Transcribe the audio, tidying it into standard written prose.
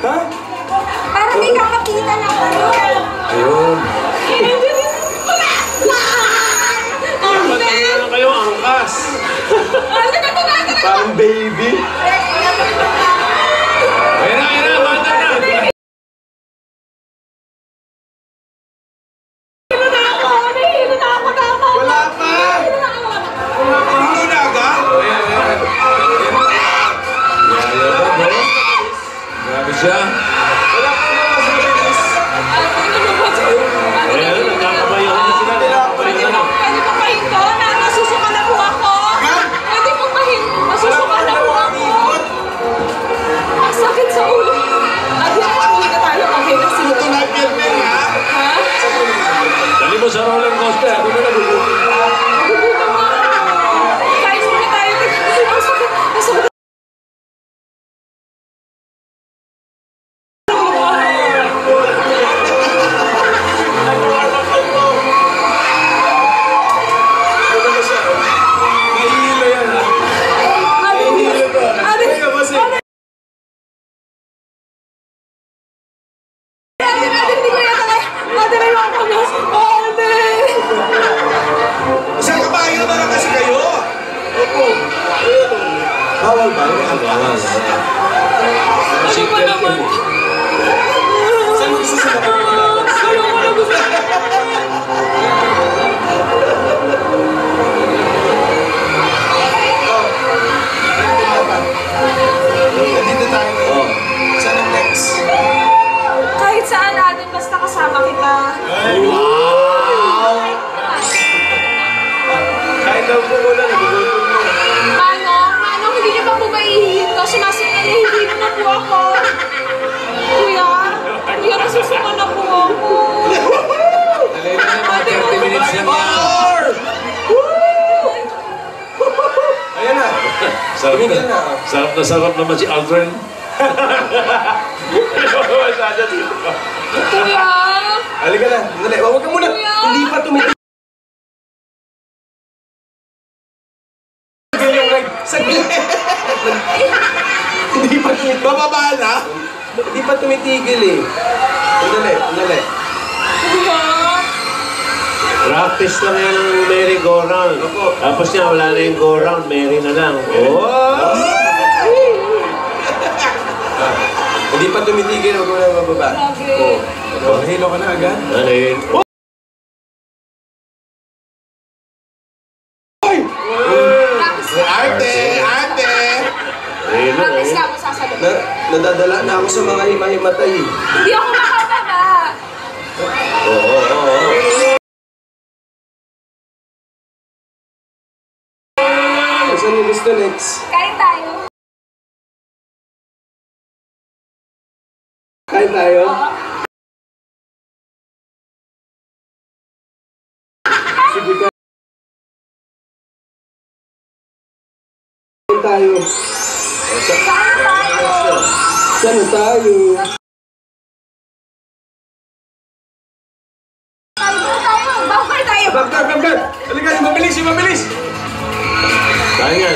Ha? Para may kakapitan ako. Ayun. Patayin na kayo, angkas. Parang baby. Ayun na, bata na. Wala pa! Ano na agad? Grabe siya. Wala pa naman sa bilis. Ayan, nagkakabayan na sila. Pwede po pahinto na nasusuka na po ako. Pwede po pahinto. Nasusuka na po ako. Ang sakit sa ulo. Adi ako, uwi na tayo. Okay na sila. Ito na pirmin, ha? Ha? Dali mo sa roller coaster. Guys, uwi tayo. Ang sakit. Ang sakit. Nahihilo yan, ha? Nahihilo to. Teka, boss, eh. Hindi ko yata kaya. Ate, may mga kamas. Ate! Isang kabayo na lang kasi kayo. Opo. Bawal ba? Bawal. Ano ba naman? Saan mo gusto sila? Ayoko na gusto. Nandito tayo ngayon. Saan ang next? Kahit saan natin, basta kasama kita. Wow! Kahit daw po muna, nagugutom mo. Manong, hindi niyo pa po maihihito. Nahihilo na po ako. Kuya, nasusuka na po ako. Dali na mga 30 minutes lang yan. Ayan na. Tumigil na. Sarap naman si Aldrin. Masyado dito. Kuya, Halika na. Dali. Huwag ka muna. Kuya. Hindi pa tumitigil yung ride. Saglit. Hindi pa tumitigil. Bababa na? Hindi pa tumitigil eh. Dali. kuya. Practice lang yan ng merry-go-round. Tapos niya, wala na yung go-round, merry na lang. Oh! Hindi pa tumitigil. Huwag mo na bababa. Grabe. Nahilo ka na agad. Ano yun? Arte! Ayun na, Promise eh. lang ako sasagot. Nadadala na ako sa mga himahimatay. Hindi ako makababa. Oo. Saan yung gusto next? Kain tayo. Kain tayo? Sige ka. Kain tayo. Kain tayo. Saan tayo? Bawal tayo. Bagdar! Halika, yung mabilis! Saan yan?